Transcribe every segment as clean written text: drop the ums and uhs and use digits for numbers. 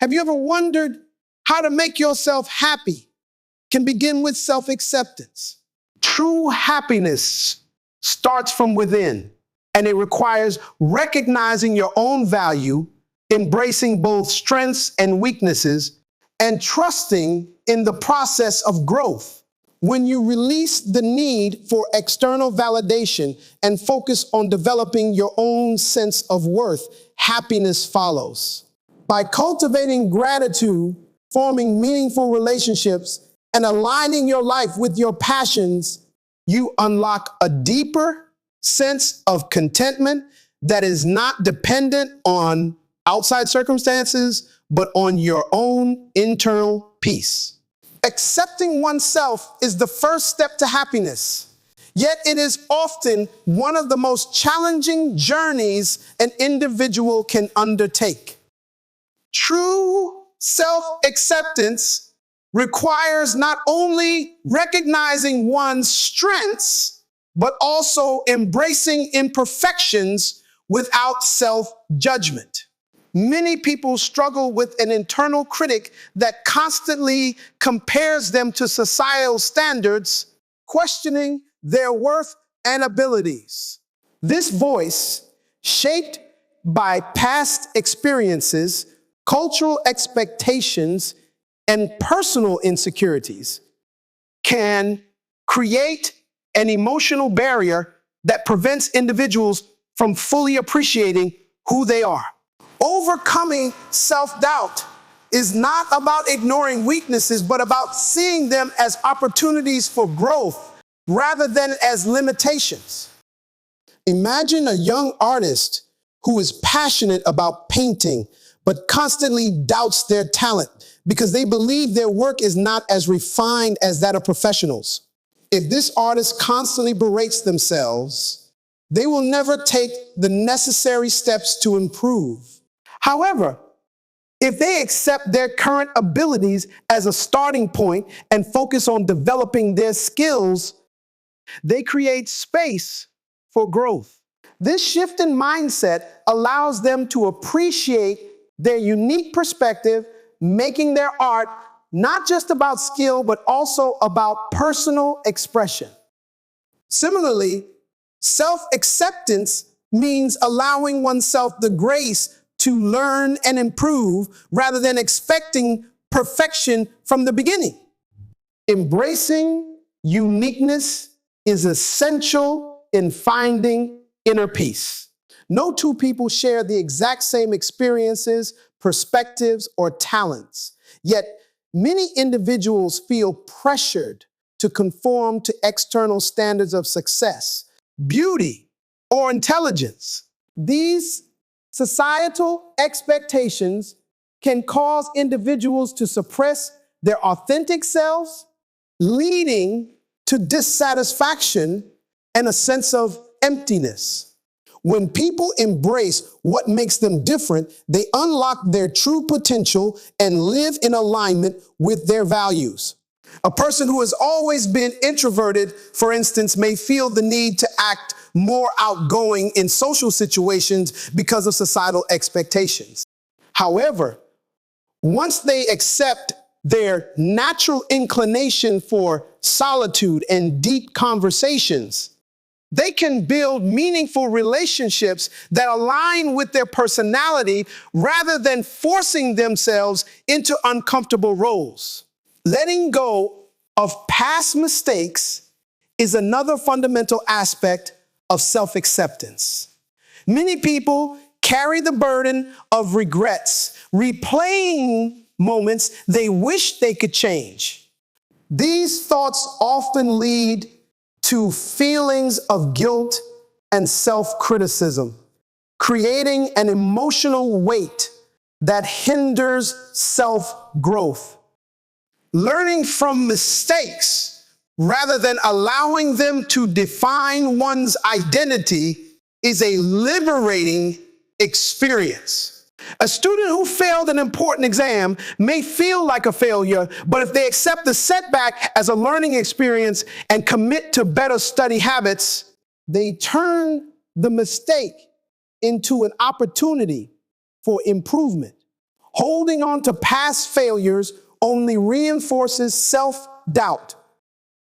Have you ever wondered how to make yourself happy? Can begin with self-acceptance. True happiness starts from within, and it requires recognizing your own value, embracing both strengths and weaknesses, and trusting in the process of growth. When you release the need for external validation and focus on developing your own sense of worth, happiness follows. By cultivating gratitude, forming meaningful relationships, and aligning your life with your passions, you unlock a deeper sense of contentment that is not dependent on outside circumstances, but on your own internal peace. Accepting oneself is the first step to happiness, yet it is often one of the most challenging journeys an individual can undertake. True self-acceptance requires not only recognizing one's strengths, but also embracing imperfections without self-judgment. Many people struggle with an internal critic that constantly compares them to societal standards, questioning their worth and abilities. This voice, shaped by past experiences, cultural expectations, and personal insecurities, can create an emotional barrier that prevents individuals from fully appreciating who they are. Overcoming self-doubt is not about ignoring weaknesses, but about seeing them as opportunities for growth rather than as limitations. Imagine a young artist who is passionate about painting, but constantly doubts their talent because they believe their work is not as refined as that of professionals. If this artist constantly berates themselves, they will never take the necessary steps to improve. However, if they accept their current abilities as a starting point and focus on developing their skills, they create space for growth. This shift in mindset allows them to appreciate their unique perspective, making their art not just about skill, but also about personal expression. Similarly, self-acceptance means allowing oneself the grace to learn and improve rather than expecting perfection from the beginning. Embracing uniqueness is essential in finding inner peace. No two people share the exact same experiences, perspectives, or talents. Yet, many individuals feel pressured to conform to external standards of success, beauty, or intelligence. These societal expectations can cause individuals to suppress their authentic selves, leading to dissatisfaction and a sense of emptiness. When people embrace what makes them different, they unlock their true potential and live in alignment with their values. A person who has always been introverted, for instance, may feel the need to act more outgoing in social situations because of societal expectations. However, once they accept their natural inclination for solitude and deep conversations, they can build meaningful relationships that align with their personality rather than forcing themselves into uncomfortable roles. Letting go of past mistakes is another fundamental aspect of self-acceptance. Many people carry the burden of regrets, replaying moments they wish they could change. These thoughts often lead to feelings of guilt and self-criticism, creating an emotional weight that hinders self-growth. Learning from mistakes rather than allowing them to define one's identity is a liberating experience. A student who failed an important exam may feel like a failure, but if they accept the setback as a learning experience and commit to better study habits, they turn the mistake into an opportunity for improvement. Holding on to past failures only reinforces self-doubt,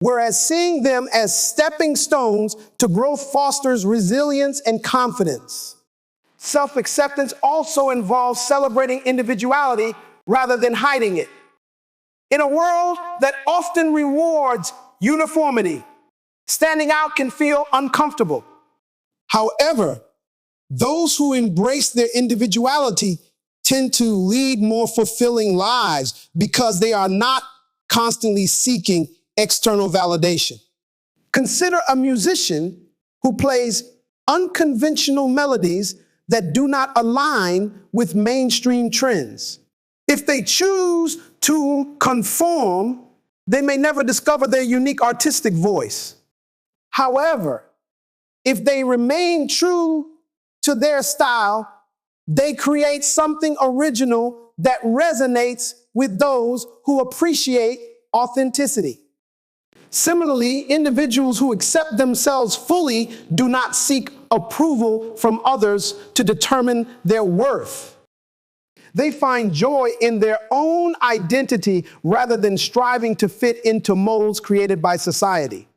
whereas seeing them as stepping stones to growth fosters resilience and confidence. Self-acceptance also involves celebrating individuality rather than hiding it. In a world that often rewards uniformity, standing out can feel uncomfortable. However, those who embrace their individuality tend to lead more fulfilling lives because they are not constantly seeking external validation. Consider a musician who plays unconventional melodies that do not align with mainstream trends. If they choose to conform, they may never discover their unique artistic voice. However, if they remain true to their style, they create something original that resonates with those who appreciate authenticity. Similarly, individuals who accept themselves fully do not seek approval from others to determine their worth. They find joy in their own identity rather than striving to fit into molds created by society.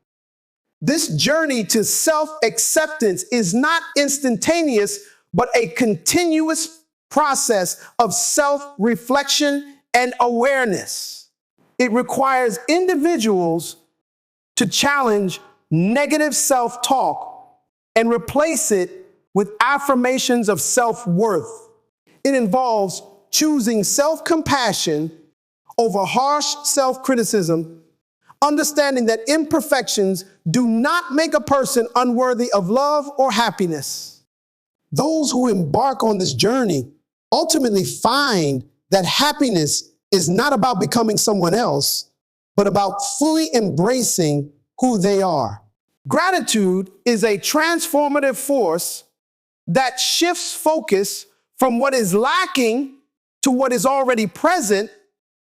This journey to self-acceptance is not instantaneous, but a continuous process of self-reflection and awareness. It requires individuals to challenge negative self-talk and replace it with affirmations of self-worth. It involves choosing self-compassion over harsh self-criticism, understanding that imperfections do not make a person unworthy of love or happiness. Those who embark on this journey ultimately find that happiness is not about becoming someone else, but about fully embracing who they are. Gratitude is a transformative force that shifts focus from what is lacking to what is already present,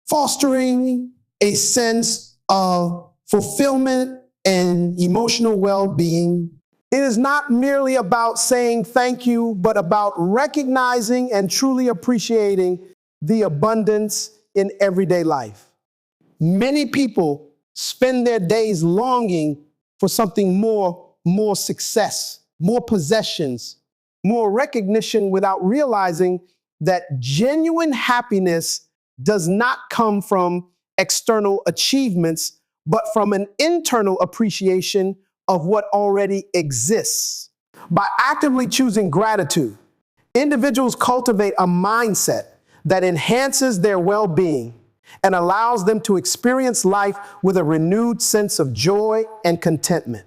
fostering a sense of fulfillment and emotional well-being. It is not merely about saying thank you, but about recognizing and truly appreciating the abundance in everyday life. Many people spend their days longing for something more success, more possessions, more recognition, without realizing that genuine happiness does not come from external achievements, but from an internal appreciation of what already exists. By actively choosing gratitude, individuals cultivate a mindset that enhances their well-being and allows them to experience life with a renewed sense of joy and contentment.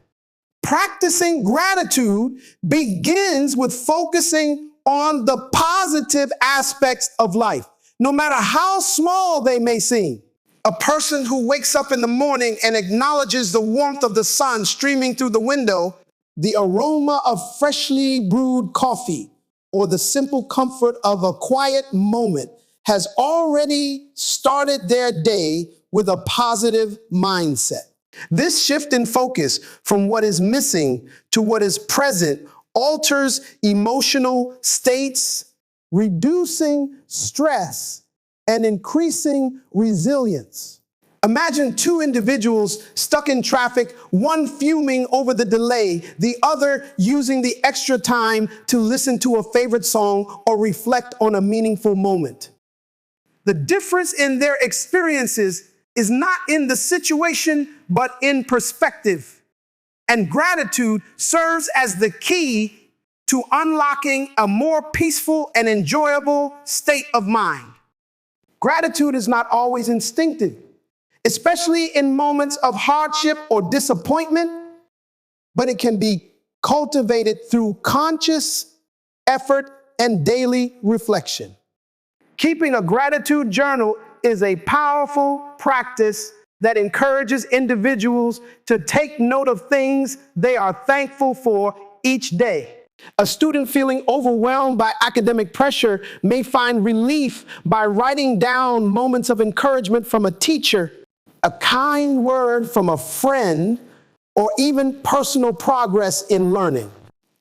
Practicing gratitude begins with focusing on the positive aspects of life, no matter how small they may seem. A person who wakes up in the morning and acknowledges the warmth of the sun streaming through the window, the aroma of freshly brewed coffee, or the simple comfort of a quiet moment has already started their day with a positive mindset. This shift in focus from what is missing to what is present alters emotional states, reducing stress and increasing resilience. Imagine two individuals stuck in traffic, one fuming over the delay, the other using the extra time to listen to a favorite song or reflect on a meaningful moment. The difference in their experiences is not in the situation, but in perspective. And gratitude serves as the key to unlocking a more peaceful and enjoyable state of mind. Gratitude is not always instinctive, especially in moments of hardship or disappointment, but it can be cultivated through conscious effort and daily reflection. Keeping a gratitude journal is a powerful practice that encourages individuals to take note of things they are thankful for each day. A student feeling overwhelmed by academic pressure may find relief by writing down moments of encouragement from a teacher, a kind word from a friend, or even personal progress in learning.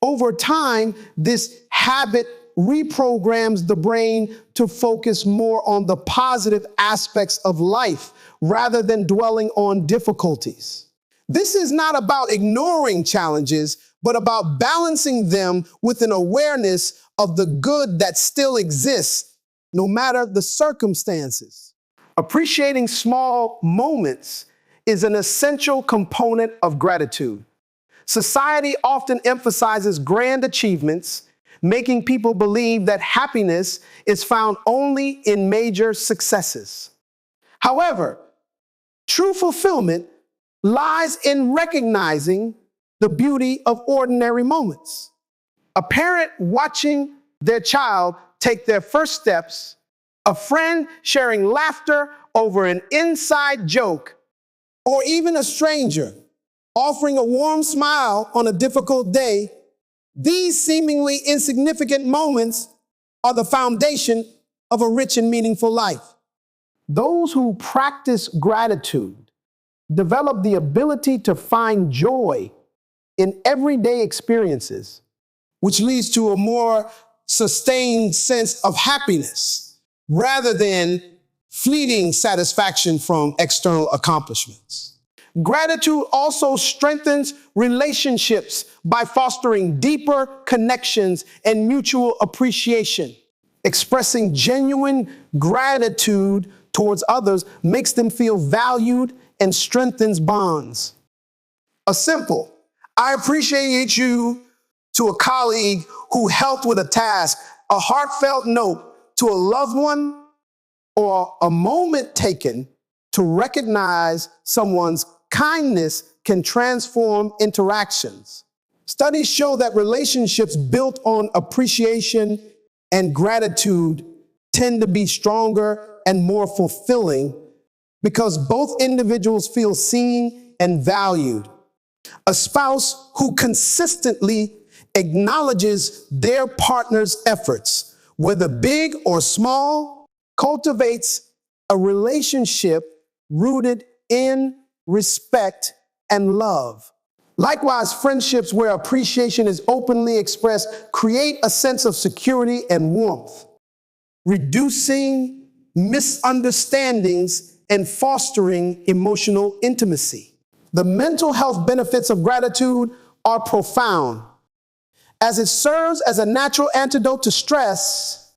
Over time, this habit reprograms the brain to focus more on the positive aspects of life rather than dwelling on difficulties. This is not about ignoring challenges, but about balancing them with an awareness of the good that still exists, no matter the circumstances. Appreciating small moments is an essential component of gratitude. Society often emphasizes grand achievements, making people believe that happiness is found only in major successes. However, true fulfillment lies in recognizing the beauty of ordinary moments. A parent watching their child take their first steps, a friend sharing laughter over an inside joke, or even a stranger offering a warm smile on a difficult day. These seemingly insignificant moments are the foundation of a rich and meaningful life. Those who practice gratitude develop the ability to find joy in everyday experiences, which leads to a more sustained sense of happiness rather than fleeting satisfaction from external accomplishments. Gratitude also strengthens relationships by fostering deeper connections and mutual appreciation. Expressing genuine gratitude towards others makes them feel valued and strengthens bonds. A simple, "I appreciate you" to a colleague who helped with a task, a heartfelt note to a loved one, or a moment taken to recognize someone's kindness can transform interactions. Studies show that relationships built on appreciation and gratitude tend to be stronger and more fulfilling because both individuals feel seen and valued. A spouse who consistently acknowledges their partner's efforts, whether big or small, cultivates a relationship rooted in respect and love. Likewise, friendships where appreciation is openly expressed create a sense of security and warmth, reducing misunderstandings and fostering emotional intimacy. The mental health benefits of gratitude are profound, as it serves as a natural antidote to stress,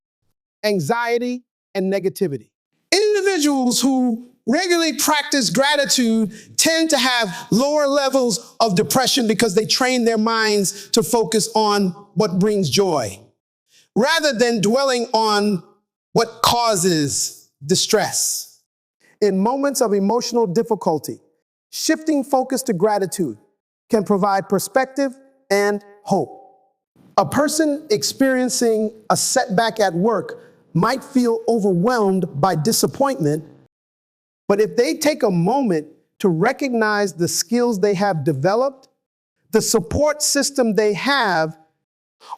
anxiety, and negativity. Individuals who regularly practice gratitude tend to have lower levels of depression because they train their minds to focus on what brings joy, rather than dwelling on what causes distress. In moments of emotional difficulty, shifting focus to gratitude can provide perspective and hope. A person experiencing a setback at work might feel overwhelmed by disappointment, but if they take a moment to recognize the skills they have developed, the support system they have,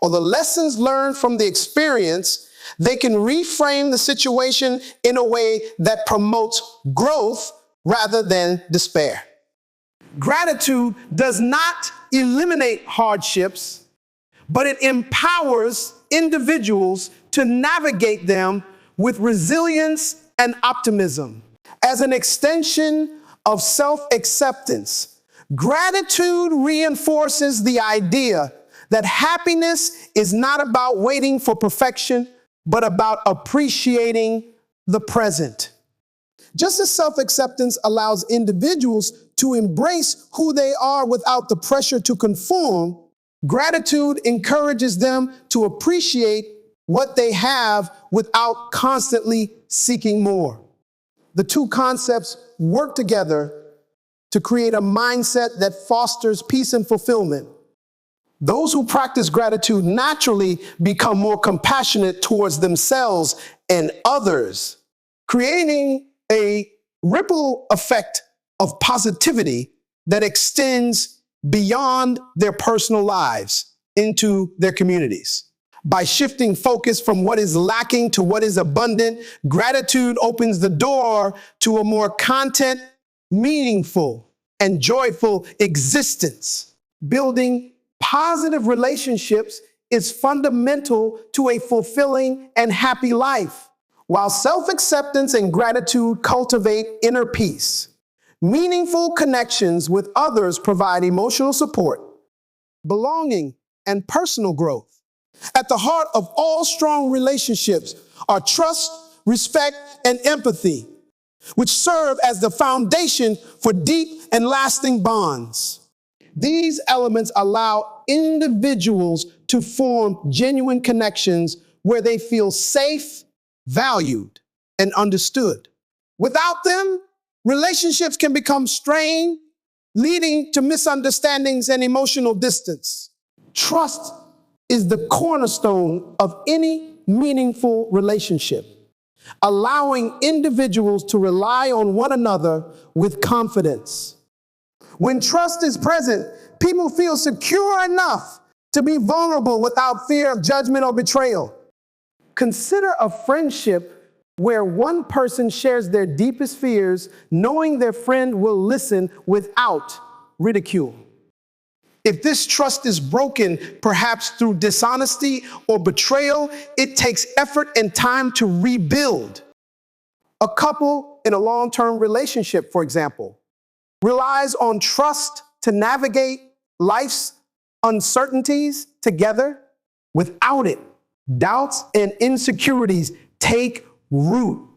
or the lessons learned from the experience, they can reframe the situation in a way that promotes growth rather than despair. Gratitude does not eliminate hardships, but it empowers individuals to navigate them with resilience and optimism. As an extension of self-acceptance, gratitude reinforces the idea that happiness is not about waiting for perfection, but about appreciating the present. Just as self-acceptance allows individuals to embrace who they are without the pressure to conform, gratitude encourages them to appreciate what they have without constantly seeking more. The two concepts work together to create a mindset that fosters peace and fulfillment. Those who practice gratitude naturally become more compassionate towards themselves and others, creating a ripple effect of positivity that extends beyond their personal lives into their communities. By shifting focus from what is lacking to what is abundant, gratitude opens the door to a more content, meaningful, and joyful existence. Building positive relationships is fundamental to a fulfilling and happy life. While self-acceptance and gratitude cultivate inner peace, meaningful connections with others provide emotional support, belonging, and personal growth. At the heart of all strong relationships are trust, respect, and empathy, which serve as the foundation for deep and lasting bonds. These elements allow individuals to form genuine connections where they feel safe, valued, and understood. Without them, relationships can become strained, leading to misunderstandings and emotional distance. Trust is the cornerstone of any meaningful relationship, allowing individuals to rely on one another with confidence. When trust is present, people feel secure enough to be vulnerable without fear of judgment or betrayal. Consider a friendship where one person shares their deepest fears, knowing their friend will listen without ridicule. If this trust is broken, perhaps through dishonesty or betrayal, it takes effort and time to rebuild. A couple in a long-term relationship, for example, relies on trust to navigate life's uncertainties together. Without it, doubts and insecurities take root,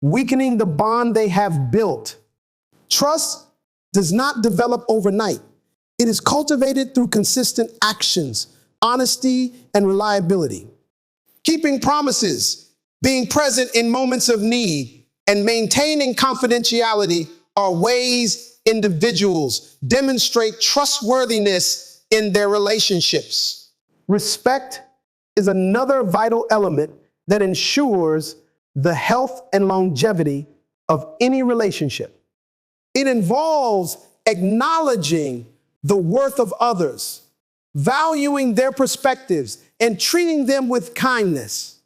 weakening the bond they have built. Trust does not develop overnight. It is cultivated through consistent actions, honesty, and reliability. Keeping promises, being present in moments of need, and maintaining confidentiality are ways individuals demonstrate trustworthiness in their relationships. Respect is another vital element that ensures the health and longevity of any relationship. It involves acknowledging the worth of others, valuing their perspectives, and treating them with kindness.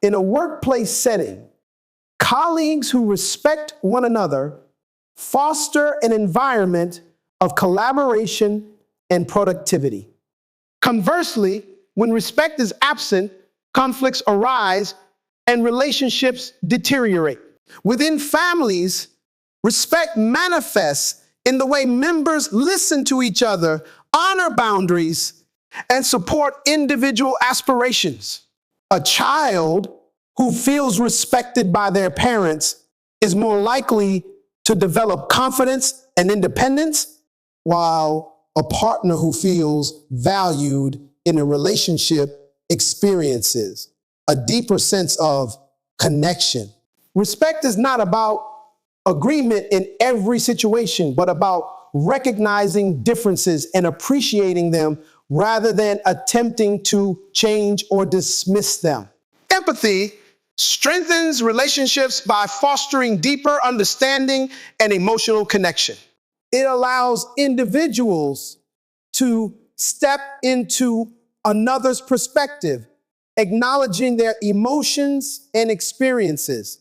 In a workplace setting, colleagues who respect one another foster an environment of collaboration and productivity. Conversely, when respect is absent, conflicts arise and relationships deteriorate. Within families, respect manifests in the way members listen to each other, honor boundaries, and support individual aspirations. A child who feels respected by their parents is more likely to develop confidence and independence, while a partner who feels valued in a relationship experiences a deeper sense of connection. Respect is not about agreement in every situation, but about recognizing differences and appreciating them rather than attempting to change or dismiss them. Empathy strengthens relationships by fostering deeper understanding and emotional connection. It allows individuals to step into another's perspective, acknowledging their emotions and experiences.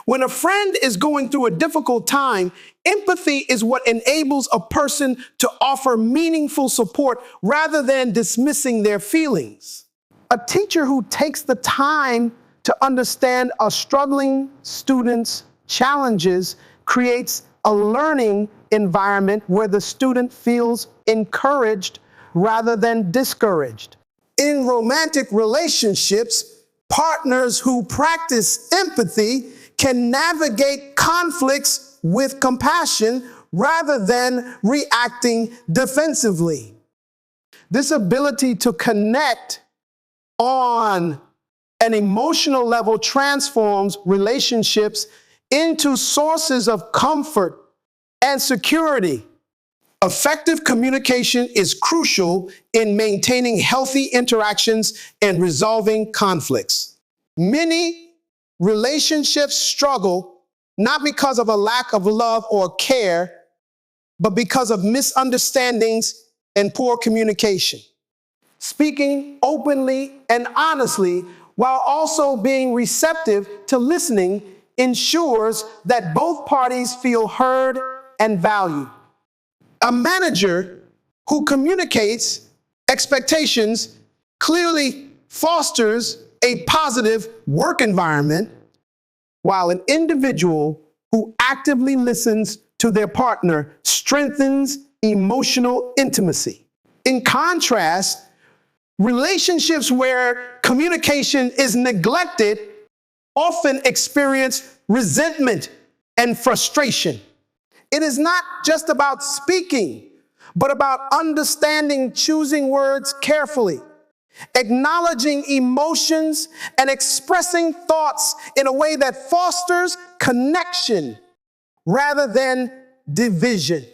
When a friend is going through a difficult time, empathy is what enables a person to offer meaningful support rather than dismissing their feelings. A teacher who takes the time to understand a struggling student's challenges creates a learning environment where the student feels encouraged rather than discouraged. In romantic relationships, partners who practice empathy can navigate conflicts with compassion rather than reacting defensively. This ability to connect on an emotional level transforms relationships into sources of comfort and security. Effective communication is crucial in maintaining healthy interactions and resolving conflicts. Many relationships struggle not because of a lack of love or care, but because of misunderstandings and poor communication. Speaking openly and honestly while also being receptive to listening ensures that both parties feel heard and valued. A manager who communicates expectations clearly fosters a positive work environment, while an individual who actively listens to their partner strengthens emotional intimacy. In contrast, relationships where communication is neglected often experience resentment and frustration. It is not just about speaking, but about understanding, choosing words carefully, acknowledging emotions, and expressing thoughts in a way that fosters connection rather than division.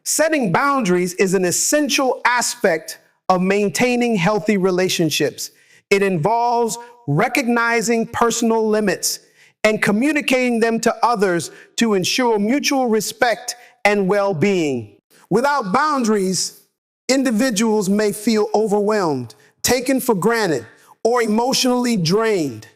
Setting boundaries is an essential aspect of maintaining healthy relationships. It involves recognizing personal limits and communicating them to others to ensure mutual respect and well-being. Without boundaries, individuals may feel overwhelmed, taken for granted, or emotionally drained.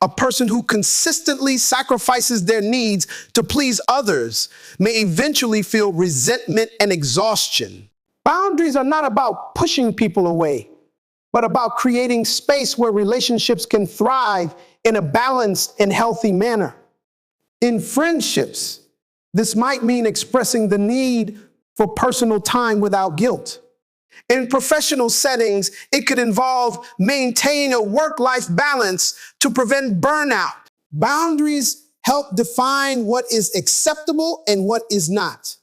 A person who consistently sacrifices their needs to please others may eventually feel resentment and exhaustion. Boundaries are not about pushing people away, but about creating space where relationships can thrive in a balanced and healthy manner. In friendships, this might mean expressing the need for personal time without guilt. In professional settings, it could involve maintaining a work-life balance to prevent burnout. Boundaries help define what is acceptable and what is not,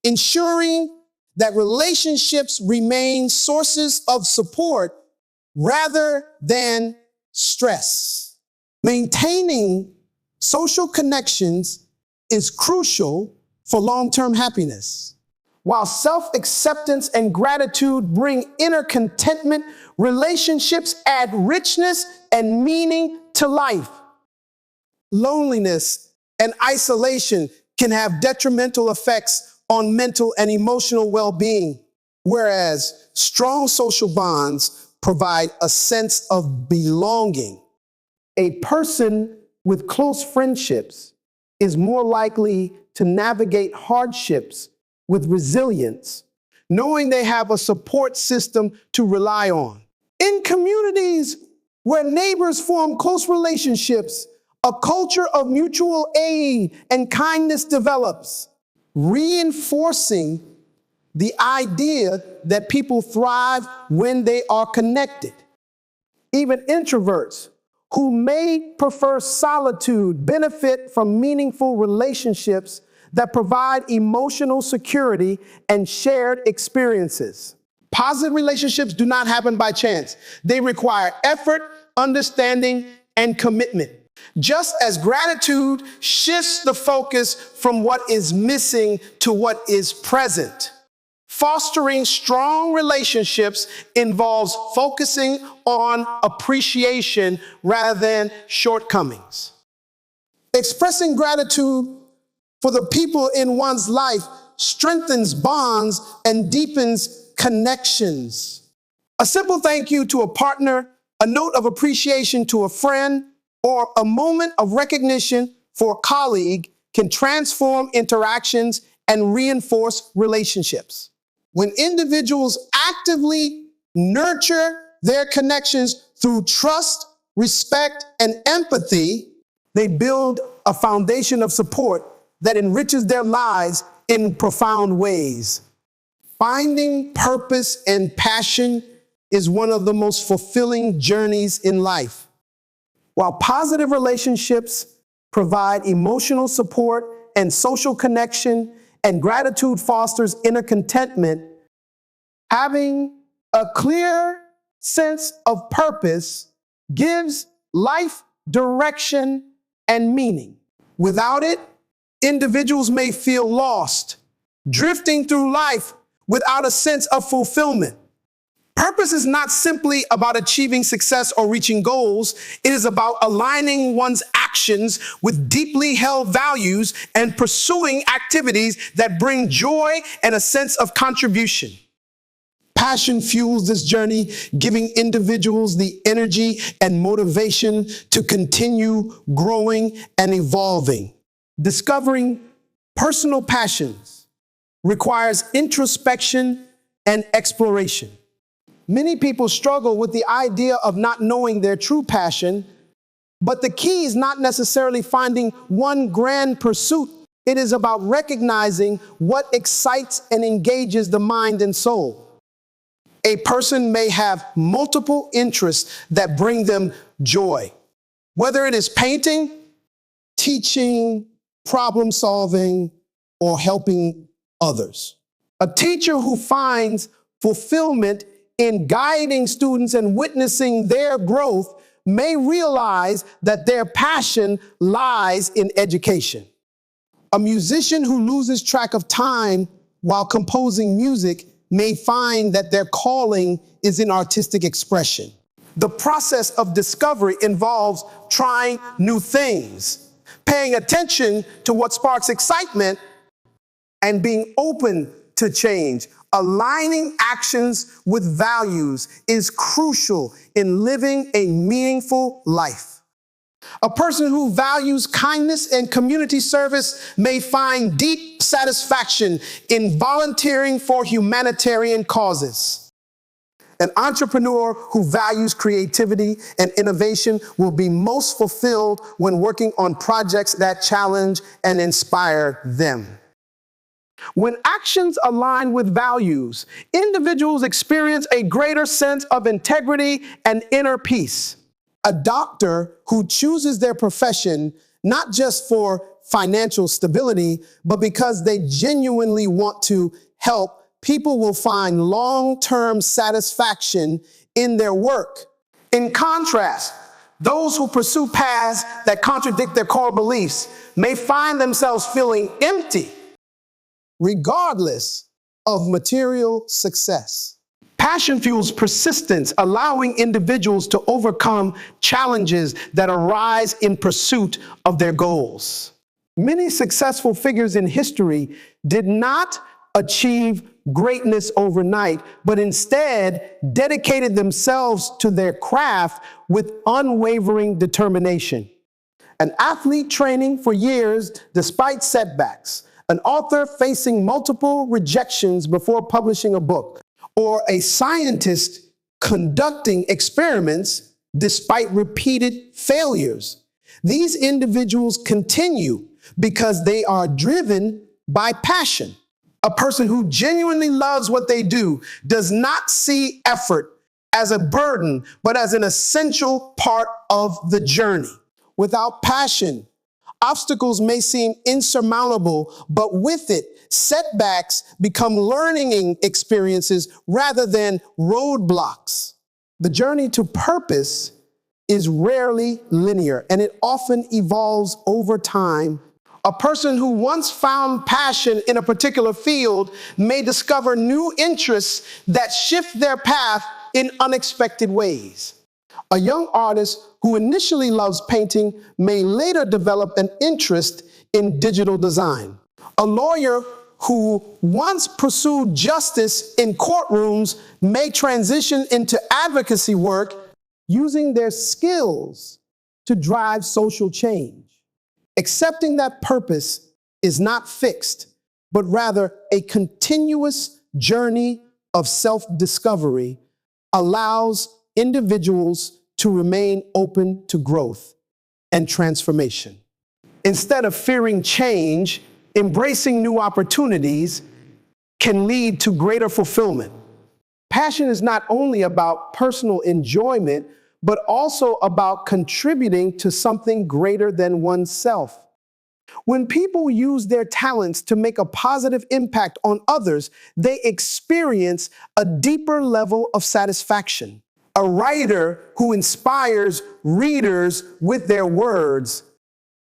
ensuring that relationships remain sources of support rather than stress. Maintaining social connections is crucial for long-term happiness. While self-acceptance and gratitude bring inner contentment, relationships add richness and meaning to life. Loneliness and isolation can have detrimental effects on mental and emotional well-being, whereas strong social bonds provide a sense of belonging. A person with close friendships is more likely to navigate hardships with resilience, knowing they have a support system to rely on. In communities where neighbors form close relationships, a culture of mutual aid and kindness develops, reinforcing the idea that people thrive when they are connected. Even introverts who may prefer solitude benefit from meaningful relationships that provide emotional security and shared experiences. Positive relationships do not happen by chance. They require effort, understanding, and commitment. Just as gratitude shifts the focus from what is missing to what is present, fostering strong relationships involves focusing on appreciation rather than shortcomings. Expressing gratitude for the people in one's life strengthens bonds and deepens connections. A simple thank you to a partner, a note of appreciation to a friend, or a moment of recognition for a colleague can transform interactions and reinforce relationships. When individuals actively nurture their connections through trust, respect, and empathy, they build a foundation of support that enriches their lives in profound ways. Finding purpose and passion is one of the most fulfilling journeys in life. While positive relationships provide emotional support and social connection, and gratitude fosters inner contentment, having a clear sense of purpose gives life direction and meaning. Without it, individuals may feel lost, drifting through life without a sense of fulfillment. Purpose is not simply about achieving success or reaching goals. It is about aligning one's actions with deeply held values and pursuing activities that bring joy and a sense of contribution. Passion fuels this journey, giving individuals the energy and motivation to continue growing and evolving. Discovering personal passions requires introspection and exploration. Many people struggle with the idea of not knowing their true passion, but the key is not necessarily finding one grand pursuit. It is about recognizing what excites and engages the mind and soul. A person may have multiple interests that bring them joy, whether it is painting, teaching, problem solving, or helping others. A teacher who finds fulfillment in guiding students and witnessing their growth may realize that their passion lies in education. A musician who loses track of time while composing music may find that their calling is in artistic expression. The process of discovery involves trying new things, paying attention to what sparks excitement, and being open to change. Aligning actions with values is crucial in living a meaningful life. A person who values kindness and community service may find deep satisfaction in volunteering for humanitarian causes. An entrepreneur who values creativity and innovation will be most fulfilled when working on projects that challenge and inspire them. When actions align with values, individuals experience a greater sense of integrity and inner peace. A doctor who chooses their profession not just for financial stability, but because they genuinely want to help, people will find long-term satisfaction in their work. In contrast, those who pursue paths that contradict their core beliefs may find themselves feeling empty, regardless of material success. Passion fuels persistence, allowing individuals to overcome challenges that arise in pursuit of their goals. Many successful figures in history did not achieve greatness overnight, but instead dedicated themselves to their craft with unwavering determination. An athlete training for years despite setbacks, an author facing multiple rejections before publishing a book, or a scientist conducting experiments despite repeated failures. These individuals continue because they are driven by passion. A person who genuinely loves what they do does not see effort as a burden, but as an essential part of the journey. Without passion, obstacles may seem insurmountable, but with it, setbacks become learning experiences rather than roadblocks. The journey to purpose is rarely linear, and it often evolves over time. A person who once found passion in a particular field may discover new interests that shift their path in unexpected ways. A young artist who initially loves painting may later develop an interest in digital design. A lawyer who once pursued justice in courtrooms may transition into advocacy work, using their skills to drive social change. Accepting that purpose is not fixed, but rather a continuous journey of self-discovery allows individuals to remain open to growth and transformation. Instead of fearing change, embracing new opportunities can lead to greater fulfillment. Passion is not only about personal enjoyment, but also about contributing to something greater than oneself. When people use their talents to make a positive impact on others, they experience a deeper level of satisfaction. A writer who inspires readers with their words,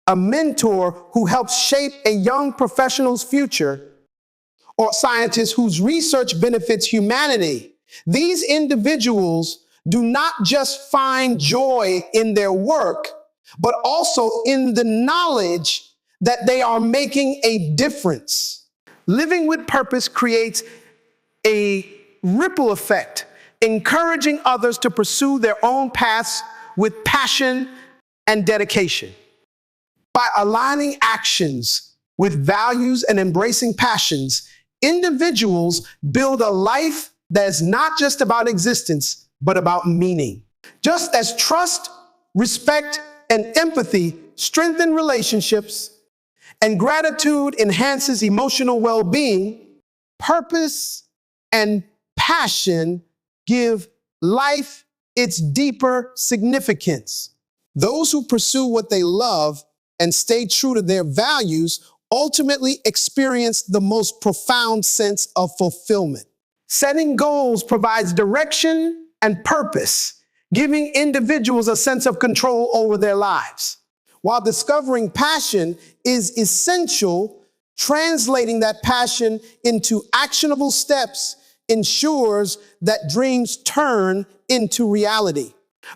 a mentor who helps shape a young professional's future, or a scientist whose research benefits humanity. These individuals do not just find joy in their work, but also in the knowledge that they are making a difference. Living with purpose creates a ripple effect, encouraging others to pursue their own paths with passion and dedication. By aligning actions with values and embracing passions, individuals build a life that is not just about existence, but about meaning. Just as trust, respect, and empathy strengthen relationships, and gratitude enhances emotional well-being, purpose and passion give life its deeper significance. Those who pursue what they love and stay true to their values ultimately experience the most profound sense of fulfillment. Setting goals provides direction and purpose, giving individuals a sense of control over their lives. While discovering passion is essential, translating that passion into actionable steps ensures that dreams turn into reality.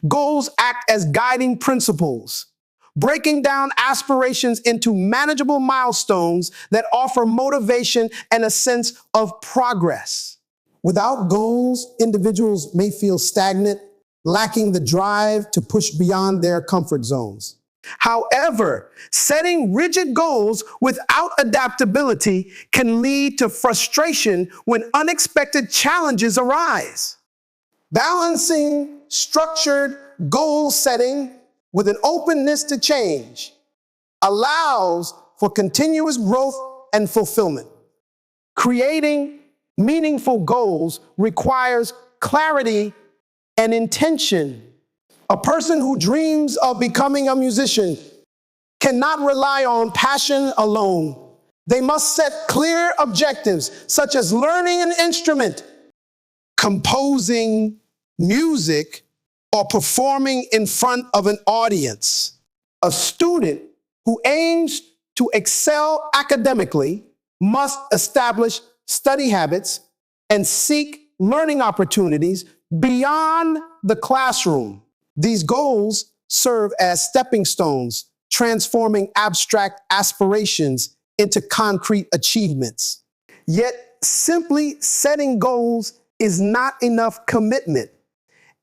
Goals act as guiding principles, breaking down aspirations into manageable milestones that offer motivation and a sense of progress. Without goals, individuals may feel stagnant, lacking the drive to push beyond their comfort zones. However, setting rigid goals without adaptability can lead to frustration when unexpected challenges arise. Balancing structured goal setting with an openness to change allows for continuous growth and fulfillment. Creating meaningful goals requires clarity and intention. A person who dreams of becoming a musician cannot rely on passion alone. They must set clear objectives, such as learning an instrument, composing music, or performing in front of an audience. A student who aims to excel academically must establish study habits and seek learning opportunities beyond the classroom. These goals serve as stepping stones, transforming abstract aspirations into concrete achievements. Yet, simply setting goals is not enough. Commitment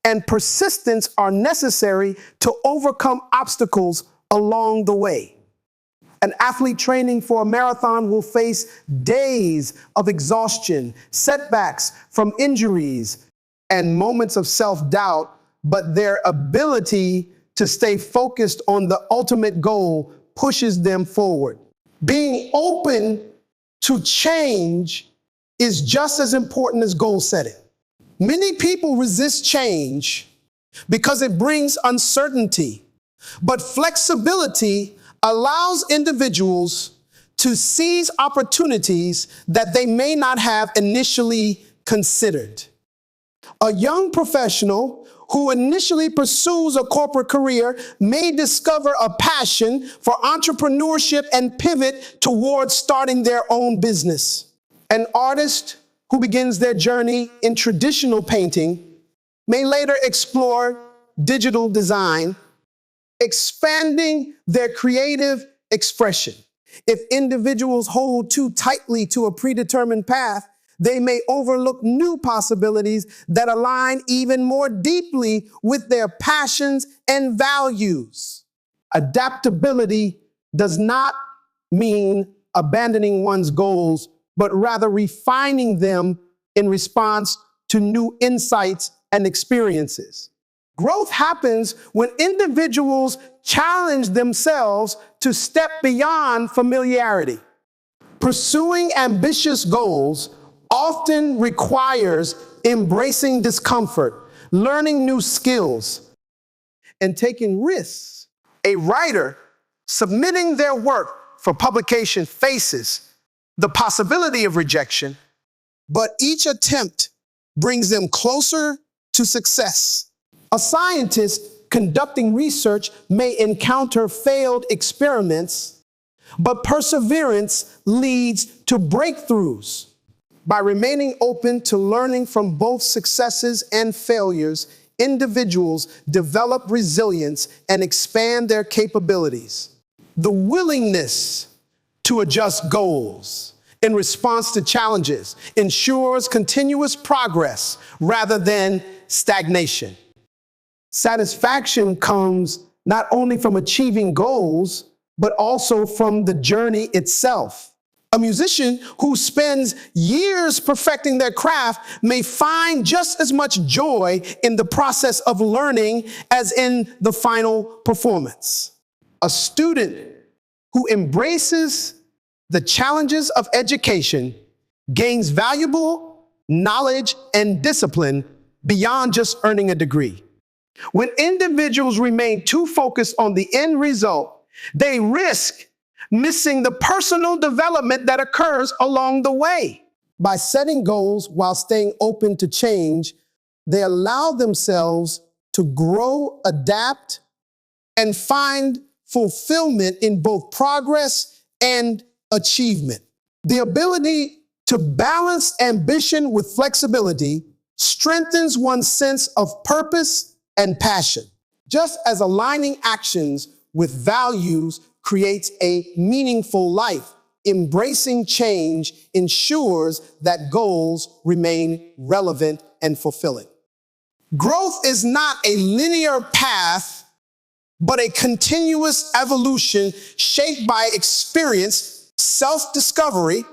and persistence are necessary to overcome obstacles along the way. An athlete training for a marathon will face days of exhaustion, setbacks from injuries, and moments of self-doubt, but their ability to stay focused on the ultimate goal pushes them forward. Being open to change is just as important as goal setting. Many people resist change because it brings uncertainty, but flexibility allows individuals to seize opportunities that they may not have initially considered. A young professional who initially pursues a corporate career may discover a passion for entrepreneurship and pivot towards starting their own business. An artist who begins their journey in traditional painting may later explore digital design, expanding their creative expression. If individuals hold too tightly to a predetermined path, they may overlook new possibilities that align even more deeply with their passions and values. Adaptability does not mean abandoning one's goals, but rather refining them in response to new insights and experiences. Growth happens when individuals challenge themselves to step beyond familiarity. Pursuing ambitious goals often requires embracing discomfort, learning new skills, and taking risks. A writer submitting their work for publication faces the possibility of rejection, but each attempt brings them closer to success. A scientist conducting research may encounter failed experiments, but perseverance leads to breakthroughs. By remaining open to learning from both successes and failures, individuals develop resilience and expand their capabilities. The willingness to adjust goals in response to challenges ensures continuous progress rather than stagnation. Satisfaction comes not only from achieving goals, but also from the journey itself. A musician who spends years perfecting their craft may find just as much joy in the process of learning as in the final performance. A student who embraces the challenges of education gains valuable knowledge and discipline beyond just earning a degree. When individuals remain too focused on the end result, they risk missing the personal development that occurs along the way. By setting goals while staying open to change, they allow themselves to grow, adapt, and find fulfillment in both progress and achievement. The ability to balance ambition with flexibility strengthens one's sense of purpose and passion, just as aligning actions with values creates a meaningful life. Embracing change ensures that goals remain relevant and fulfilling. Growth is not a linear path, but a continuous evolution shaped by experience, self-discovery,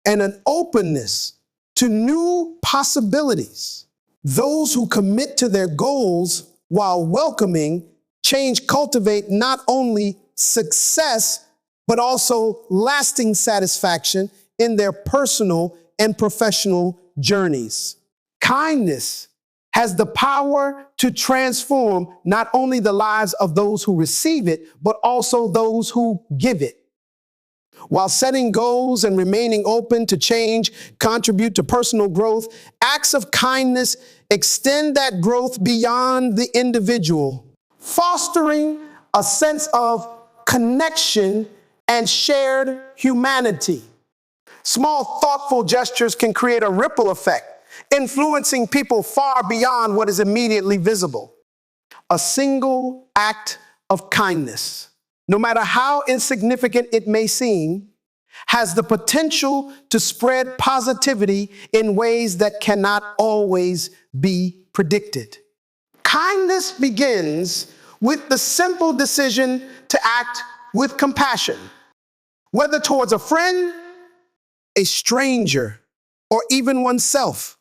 and an openness to new possibilities. Those who commit to their goals while welcoming change cultivate not only success, but also lasting satisfaction in their personal and professional journeys. Kindness has the power to transform not only the lives of those who receive it, but also those who give it. While setting goals and remaining open to change contribute to personal growth, acts of kindness extend that growth beyond the individual, fostering a sense of connection and shared humanity. Small, thoughtful gestures can create a ripple effect, influencing people far beyond what is immediately visible. A single act of kindness, no matter how insignificant it may seem, has the potential to spread positivity in ways that cannot always be predicted. Kindness begins with the simple decision to act with compassion, whether towards a friend, a stranger, or even oneself.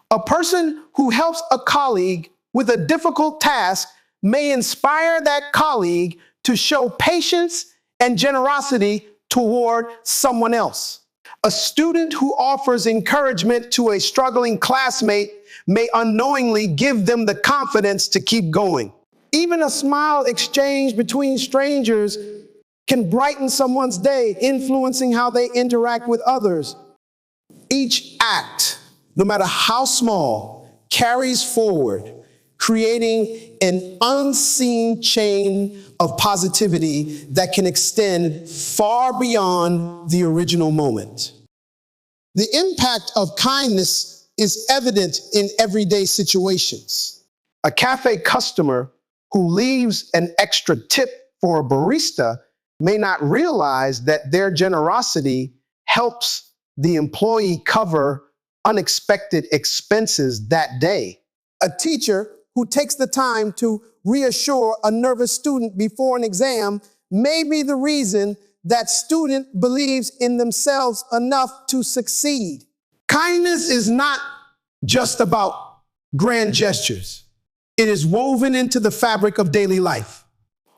A person who helps a colleague with a difficult task may inspire that colleague to show patience and generosity toward someone else. A student who offers encouragement to a struggling classmate may unknowingly give them the confidence to keep going. Even a smile exchanged between strangers can brighten someone's day, influencing how they interact with others. Each act, no matter how small, carries forward, creating an unseen chain of positivity that can extend far beyond the original moment. The impact of kindness is evident in everyday situations. A cafe customer who leaves an extra tip for a barista may not realize that their generosity helps the employee cover unexpected expenses that day. A teacher who takes the time to reassure a nervous student before an exam may be the reason that student believes in themselves enough to succeed. Kindness is not just about grand gestures. It is woven into the fabric of daily life.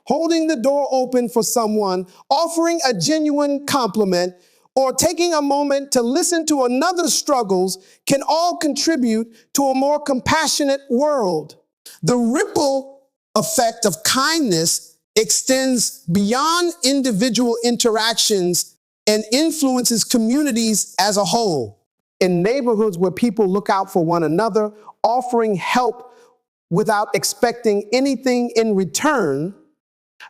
Holding the door open for someone, offering a genuine compliment, or taking a moment to listen to another's struggles can all contribute to a more compassionate world. The ripple effect of kindness extends beyond individual interactions and influences communities as a whole. In neighborhoods where people look out for one another, offering help without expecting anything in return,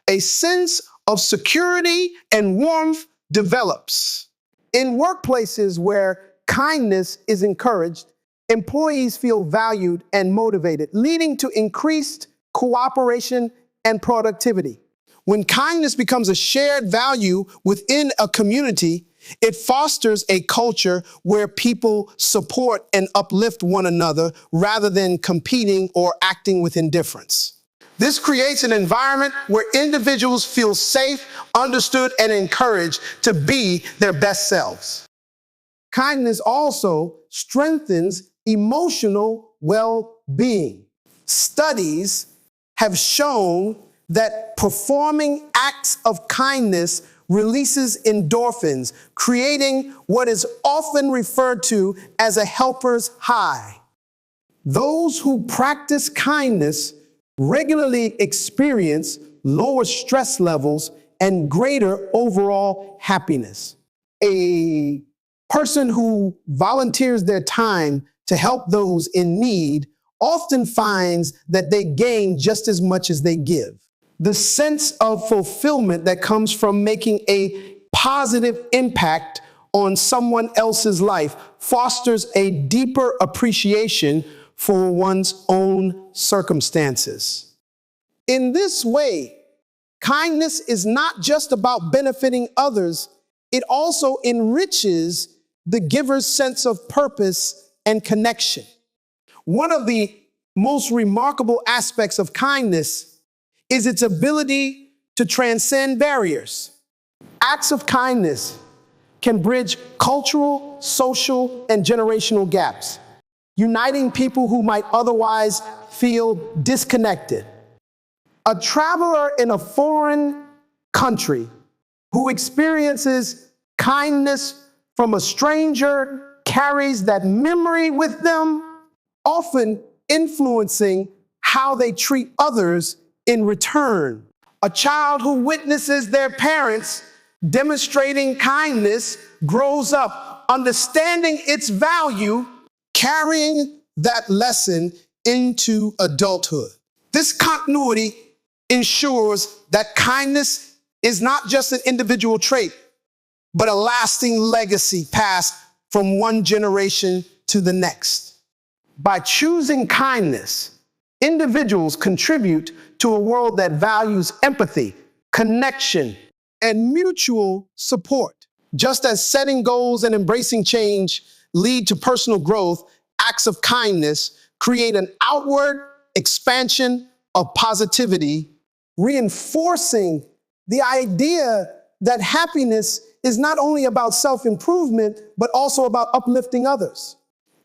a sense of security and warmth develops. In workplaces where kindness is encouraged, employees feel valued and motivated, leading to increased cooperation and productivity. When kindness becomes a shared value within a community, it fosters a culture where people support and uplift one another rather than competing or acting with indifference. This creates an environment where individuals feel safe, understood, and encouraged to be their best selves. Kindness also strengthens emotional well-being. Studies have shown that performing acts of kindness releases endorphins, creating what is often referred to as a helper's high. Those who practice kindness regularly experience lower stress levels and greater overall happiness. A person who volunteers their time to help those in need often finds that they gain just as much as they give. The sense of fulfillment that comes from making a positive impact on someone else's life fosters a deeper appreciation for one's own circumstances. In this way, kindness is not just about benefiting others, it also enriches the giver's sense of purpose and connection. One of the most remarkable aspects of kindness is its ability to transcend barriers. Acts of kindness can bridge cultural, social, and generational gaps, uniting people who might otherwise feel disconnected. A traveler in a foreign country who experiences kindness from a stranger carries that memory with them, often influencing how they treat others in return. A child who witnesses their parents demonstrating kindness grows up understanding its value, carrying that lesson into adulthood. This continuity ensures that kindness is not just an individual trait, but a lasting legacy passed from one generation to the next. By choosing kindness, individuals contribute to a world that values empathy, connection, and mutual support. Just as setting goals and embracing change lead to personal growth, acts of kindness create an outward expansion of positivity, reinforcing the idea that happiness is not only about self-improvement, but also about uplifting others.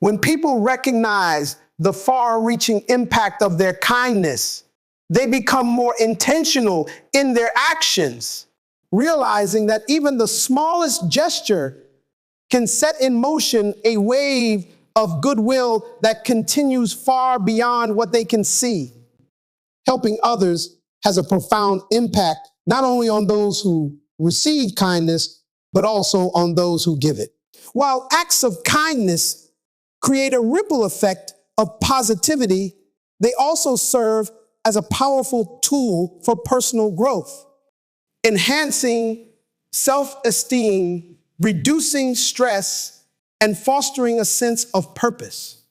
When people recognize the far-reaching impact of their kindness, they become more intentional in their actions, realizing that even the smallest gesture can set in motion a wave of goodwill that continues far beyond what they can see. Helping others has a profound impact, not only on those who receive kindness, but also on those who give it. While acts of kindness create a ripple effect of positivity, they also serve as a powerful tool for personal growth, enhancing self-esteem, reducing stress, and fostering a sense of purpose.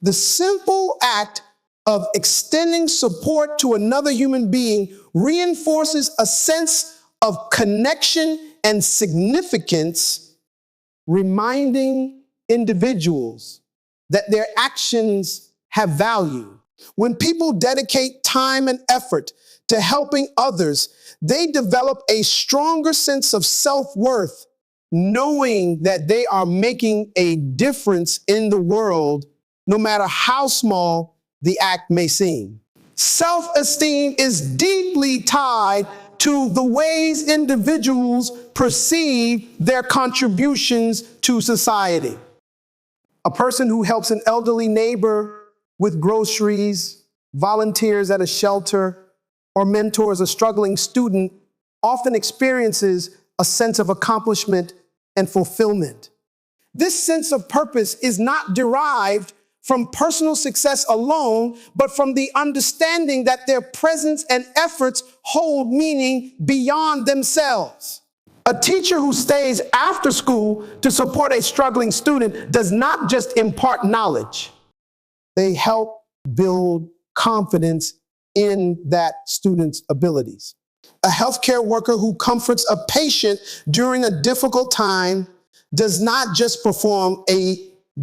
The simple act of extending support to another human being reinforces a sense of connection and significance, reminding individuals that their actions have value. When people dedicate time and effort to helping others, they develop a stronger sense of self-worth, knowing that they are making a difference in the world, no matter how small the act may seem. Self-esteem is deeply tied to the ways individuals perceive their contributions to society. A person who helps an elderly neighbor with groceries, volunteers at a shelter, or mentors a struggling student often experiences a sense of accomplishment and fulfillment. This sense of purpose is not derived from personal success alone, but from the understanding that their presence and efforts hold meaning beyond themselves. A teacher who stays after school to support a struggling student does not just impart knowledge. They help build confidence in that student's abilities. A healthcare worker who comforts a patient during a difficult time does not just perform a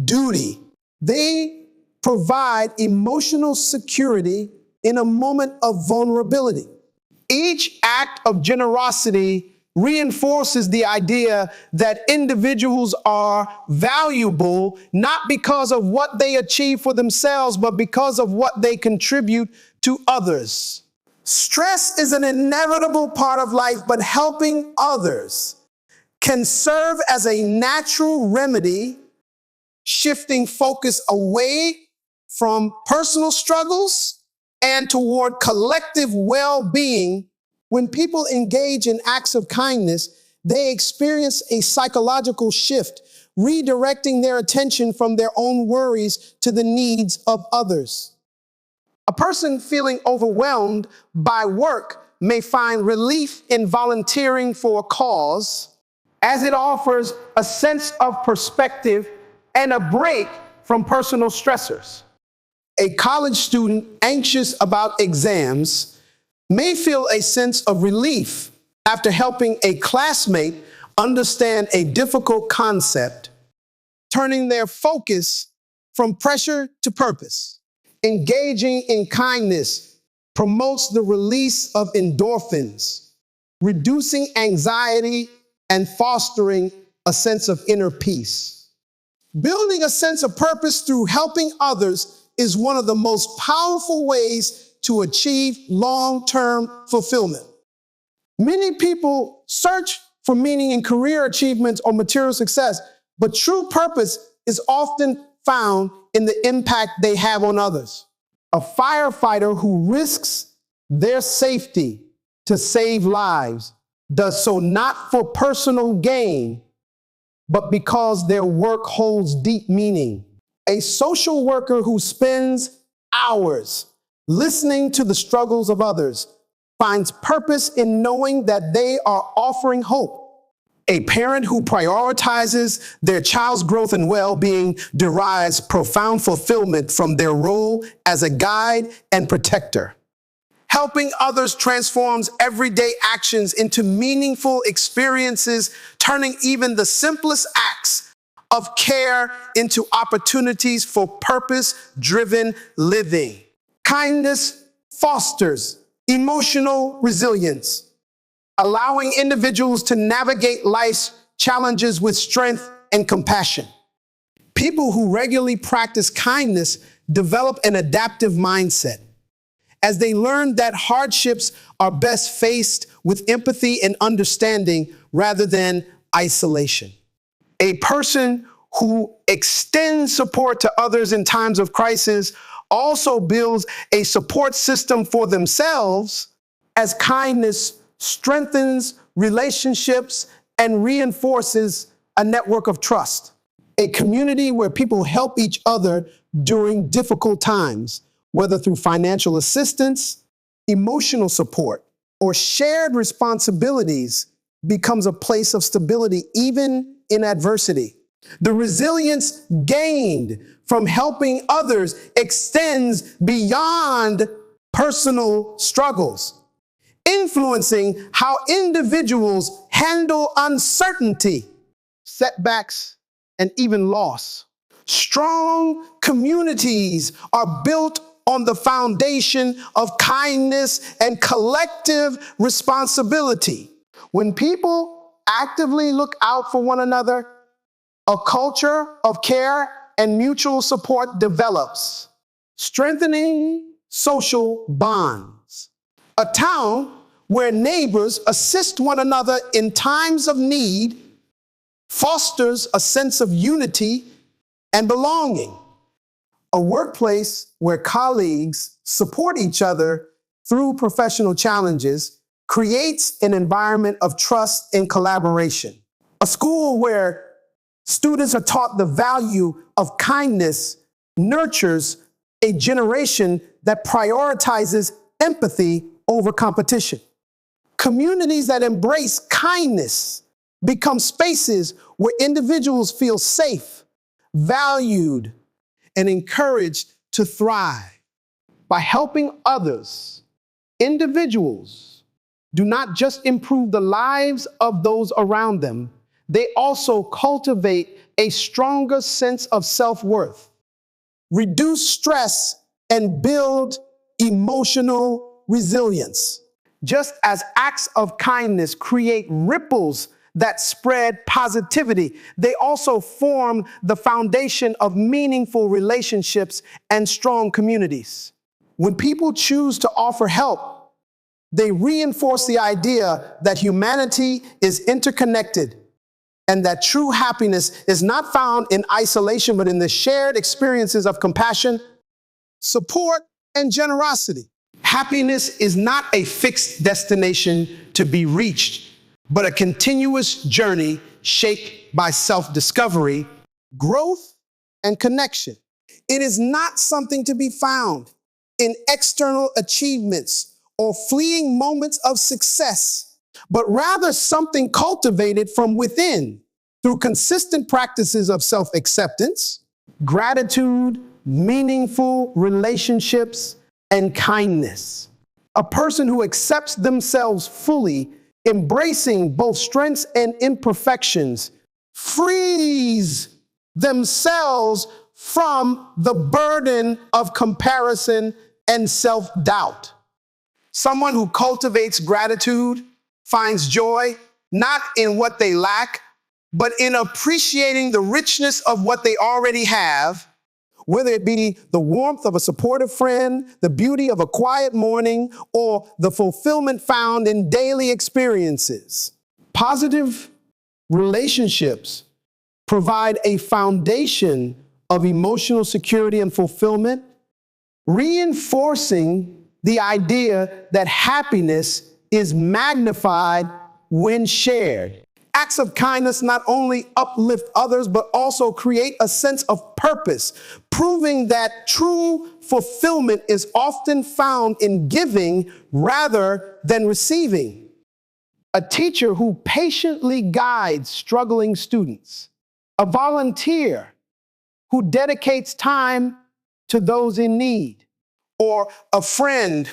duty. They provide emotional security in a moment of vulnerability. Each act of generosity reinforces the idea that individuals are valuable not because of what they achieve for themselves, but because of what they contribute to others. Stress is an inevitable part of life, but helping others can serve as a natural remedy, shifting focus away from personal struggles and toward collective well-being. When people engage in acts of kindness, they experience a psychological shift, redirecting their attention from their own worries to the needs of others. A person feeling overwhelmed by work may find relief in volunteering for a cause, as it offers a sense of perspective and a break from personal stressors. A college student anxious about exams may feel a sense of relief after helping a classmate understand a difficult concept, turning their focus from pressure to purpose. Engaging in kindness promotes the release of endorphins, reducing anxiety and fostering a sense of inner peace. Building a sense of purpose through helping others is one of the most powerful ways to achieve long-term fulfillment. Many people search for meaning in career achievements or material success, but true purpose is often found in the impact they have on others. A firefighter who risks their safety to save lives does so not for personal gain, but because their work holds deep meaning. A social worker who spends hours listening to the struggles of others finds purpose in knowing that they are offering hope. A parent who prioritizes their child's growth and well-being derives profound fulfillment from their role as a guide and protector. Helping others transforms everyday actions into meaningful experiences, turning even the simplest acts of care into opportunities for purpose-driven living. Kindness fosters emotional resilience, allowing individuals to navigate life's challenges with strength and compassion. People who regularly practice kindness develop an adaptive mindset, as they learn that hardships are best faced with empathy and understanding rather than isolation. A person who extends support to others in times of crisis also builds a support system for themselves, as kindness strengthens relationships and reinforces a network of trust. A community where people help each other during difficult times, whether through financial assistance, emotional support, or shared responsibilities, becomes a place of stability even in adversity. The resilience gained from helping others extends beyond personal struggles, influencing how individuals handle uncertainty, setbacks, and even loss. Strong communities are built on the foundation of kindness and collective responsibility. When people actively look out for one another, a culture of care and mutual support develops, strengthening social bonds. A town where neighbors assist one another in times of need fosters a sense of unity and belonging. A workplace where colleagues support each other through professional challenges creates an environment of trust and collaboration. A school where students are taught the value of kindness nurtures a generation that prioritizes empathy over competition. Communities that embrace kindness become spaces where individuals feel safe, valued, and encouraged to thrive. By helping others, individuals do not just improve the lives of those around them, they also cultivate a stronger sense of self-worth, reduce stress, and build emotional resilience. Just as acts of kindness create ripples that spread positivity, they also form the foundation of meaningful relationships and strong communities. When people choose to offer help, they reinforce the idea that humanity is interconnected and that true happiness is not found in isolation, but in the shared experiences of compassion, support, and generosity. Happiness is not a fixed destination to be reached, but a continuous journey shaped by self-discovery, growth, and connection. It is not something to be found in external achievements or fleeting moments of success, but rather something cultivated from within through consistent practices of self-acceptance, gratitude, meaningful relationships, and kindness. A person who accepts themselves fully, embracing both strengths and imperfections, frees themselves from the burden of comparison and self-doubt. Someone who cultivates gratitude finds joy not in what they lack, but in appreciating the richness of what they already have, whether it be the warmth of a supportive friend, the beauty of a quiet morning, or the fulfillment found in daily experiences. Positive relationships provide a foundation of emotional security and fulfillment, reinforcing the idea that happiness is magnified when shared. Acts of kindness not only uplift others, but also create a sense of purpose, proving that true fulfillment is often found in giving rather than receiving. A teacher who patiently guides struggling students, a volunteer who dedicates time to those in need, or a friend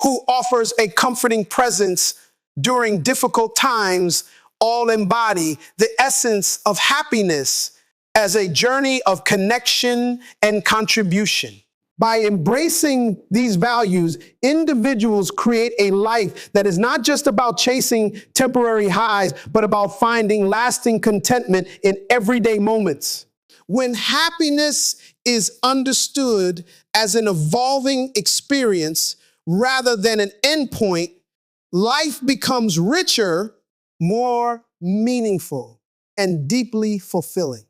who offers a comforting presence during difficult times, all embody the essence of happiness as a journey of connection and contribution. By embracing these values, individuals create a life that is not just about chasing temporary highs, but about finding lasting contentment in everyday moments. When happiness is understood as an evolving experience rather than an endpoint, life becomes richer, more meaningful, and deeply fulfilling.